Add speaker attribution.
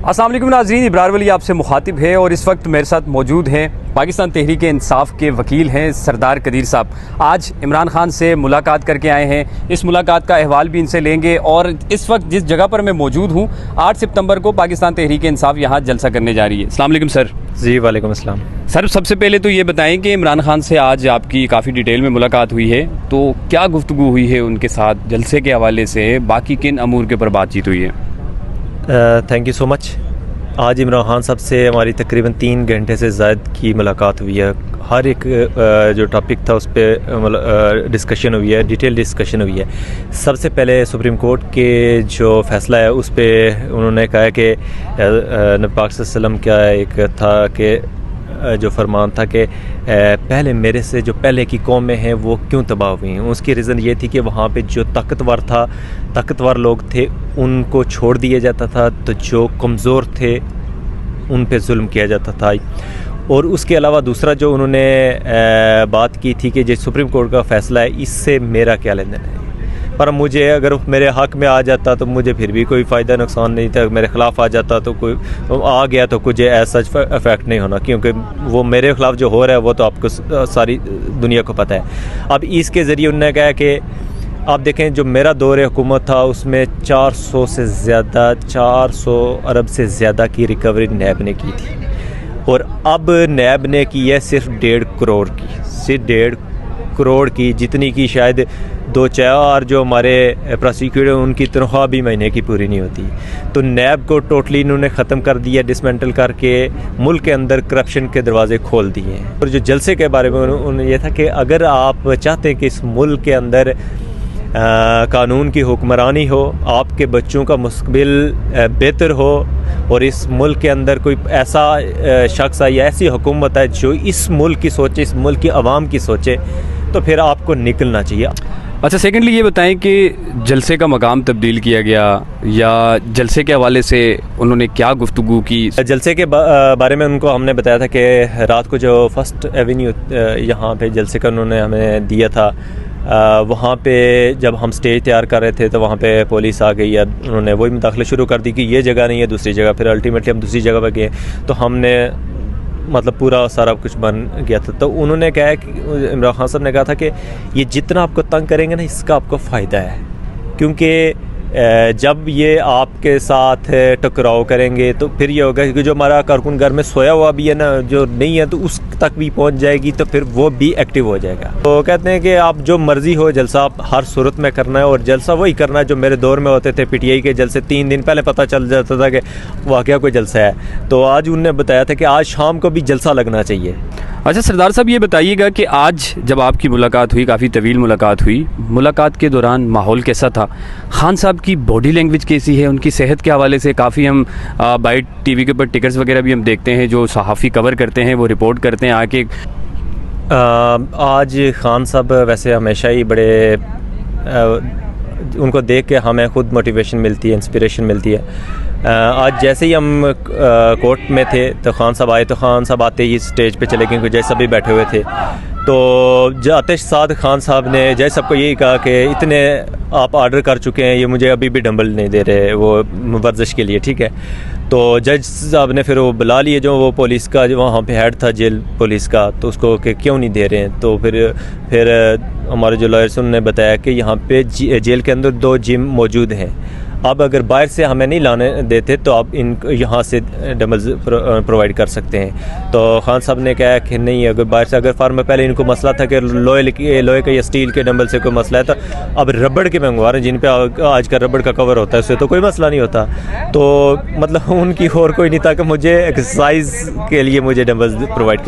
Speaker 1: अस्सलाम वालेकुम नाज़रीन, इब्रार वली आपसे मुखातिब है और इस वक्त मेरे साथ मौजूद हैं पाकिस्तान तहरीक इंसाफ के वकील हैं सरदार कदीर साहब। आज इमरान खान से मुलाकात करके आए हैं। इस मुलाकात का अहवाल भी इनसे लेंगे और इस वक्त जिस जगह पर मैं मौजूद हूँ 8 सितंबर को पाकिस्तान तहरीक इंसाफ यहाँ जलसा करने जा रही है। अस्सलाम वालेकुम सर।
Speaker 2: जी वालेकुम अस्सलाम।
Speaker 1: सर, सबसे पहले तो ये बताएं कि इमरान खान से आज आपकी काफ़ी डिटेल में मुलाकात हुई है, तो क्या गुफ्तगू हुई है उनके साथ, जलसे के हवाले से, बाकी किन अमूर के ऊपर बातचीत हुई है?
Speaker 2: Thank you so much. आज इमरान खान साहब से हमारी तकरीबन 3 घंटे से ज़्यादा की मुलाकात हुई है। हर एक जो टॉपिक था उस पर डिस्कशन हुई है, डिटेल डिस्कशन हुई है। सबसे पहले सुप्रीम कोर्ट के जो फ़ैसला है उस पर उन्होंने कहा कि नबी पाक सल्लल्लाहु अलैहि वसल्लम का एक था कि जो फरमान था कि पहले मेरे से जो पहले की कौमें हैं वो क्यों तबाह हुई हैं। उसकी रीज़न ये थी कि वहाँ पे जो ताकतवर लोग थे उनको छोड़ दिया जाता था, तो जो कमज़ोर थे उन पे जुल्म किया जाता था। और उसके अलावा दूसरा जो उन्होंने बात की थी कि जो सुप्रीम कोर्ट का फ़ैसला है इससे मेरा क्या लेना देना है, पर मुझे अगर मेरे हक़ में आ जाता तो मुझे फिर भी कोई फ़ायदा नुकसान नहीं था। मेरे ख़िलाफ़ आ जाता तो कोई आ गया तो कुछ ऐसा इफ़ेक्ट नहीं होना, क्योंकि वो मेरे ख़िलाफ़ जो हो रहा है वो तो आपको सारी दुनिया को पता है। अब इसके ज़रिए उन्होंने कहा कि आप देखें जो मेरा दौर हुकूमत था उसमें 400 अरब से ज़्यादा की रिकवरी नैब ने की थी, और अब नैब ने की है सिर्फ 1.5 करोड़ की, सिर्फ 1.5 करोड़ की, जितनी की शायद 2-4 जो हमारे प्रोसिक्यूटर उनकी तनख्वाह भी महीने की पूरी नहीं होती। तो नैब को टोटली इन्होंने ख़त्म कर दिया, डिसमेंटल करके मुल्क के अंदर करप्शन के दरवाज़े खोल दिए हैं। और जो जलसे के बारे में उन्होंने ये था कि अगर आप चाहते हैं कि इस मुल्क के अंदर कानून की हुक्मरानी हो, आपके बच्चों का मुस्तकबिल बेहतर हो, और इस मुल्क के अंदर कोई ऐसा शख्स है या ऐसी हुकूमत है जो इस मुल्क की सोचे, इस मुल्क की आवाम की सोचे, तो फिर आपको निकलना चाहिए।
Speaker 1: अच्छा, सेकेंडली ये बताएं कि जलसे का मकाम तब्दील किया गया या जलसे के हवाले से उन्होंने क्या गुफ्तगू की?
Speaker 2: जलसे के बारे में उनको हमने बताया था कि रात को जो फर्स्ट एवेन्यू यहाँ पे जलसे का उन्होंने हमें दिया था, वहाँ पे जब हम स्टेज तैयार कर रहे थे तो वहाँ पे पुलिस आ गई, या उन्होंने वही मुदाखले शुरू कर दी कि ये जगह नहीं है, दूसरी जगह। फिर अल्टीमेटली हम दूसरी जगह पर गए तो हमने मतलब पूरा सारा कुछ बन गया था। तो उन्होंने कहा कि इमरान खान साहब ने कहा था कि ये जितना आपको तंग करेंगे ना इसका आपको फ़ायदा है, क्योंकि जब ये आपके साथ टकराव करेंगे तो फिर ये होगा कि जो हमारा कारकुन घर में सोया हुआ भी है ना, जो नहीं है, तो उस तक भी पहुंच जाएगी, तो फिर वो भी एक्टिव हो जाएगा। तो कहते हैं कि आप जो मर्ज़ी हो जलसा आप हर सूरत में करना है, और जलसा वही करना है जो मेरे दौर में होते थे। PTI के जलसे 3 दिन पहले पता चल जाता था कि वाकया कोई जलसा है, तो आज उन्होंने बताया था कि आज शाम को भी जलसा लगना चाहिए।
Speaker 1: अच्छा सरदार साहब, ये बताइएगा कि आज जब आपकी मुलाकात हुई, काफ़ी तवील मुलाकात हुई, मुलाकात के दौरान माहौल कैसा था? खान साहब की बॉडी लैंग्वेज कैसी है? उनकी सेहत के हवाले से काफ़ी हम बाइट TV के ऊपर टिकट्स वगैरह भी हम देखते हैं, जो सहाफ़ी कवर करते हैं, वो रिपोर्ट करते हैं आके।
Speaker 2: आज खान साहब वैसे हमेशा ही बड़े उनको देख के हमें खुद मोटिवेशन मिलती है, इंस्पिरेशन मिलती है। आज जैसे ही हम कोर्ट में थे तो खान साहब आए, तो खान साहब आते ही स्टेज पे चले गए, क्योंकि जैसे सभी बैठे हुए थे। तो जाते साथ खान साहब ने जय सबको यही कहा कि इतने आप ऑर्डर कर चुके हैं, ये मुझे अभी भी डंबल नहीं दे रहे वो वर्जिश के लिए, ठीक है। तो जज साहब ने फिर वो बुला लिए जो वो पुलिस का जो वहाँ पे हेड था जेल पुलिस का, तो उसको कि क्यों नहीं दे रहे हैं। तो फिर हमारे जो लॉयर्स उन्होंने बताया कि यहाँ पे जेल के अंदर 2 जिम मौजूद हैं। अब अगर बाहर से हमें नहीं लाने देते तो आप इन यहाँ से डंबल्स प्रोवाइड कर सकते हैं। तो खान साहब ने कहा कि नहीं, अगर बाहर से, अगर फार्म में पहले इनको मसला था कि लोहे के या स्टील के डंबल से कोई मसला है, तो अब रबड़ के मंगवा रहे हैं, जिन पे आज का रबड़ का कवर होता है, उससे तो कोई मसला नहीं होता। तो मतलब उनकी और कोई नहीं था कि मुझे एक्सरसाइज के लिए मुझे डंबल्स प्रोवाइड करें।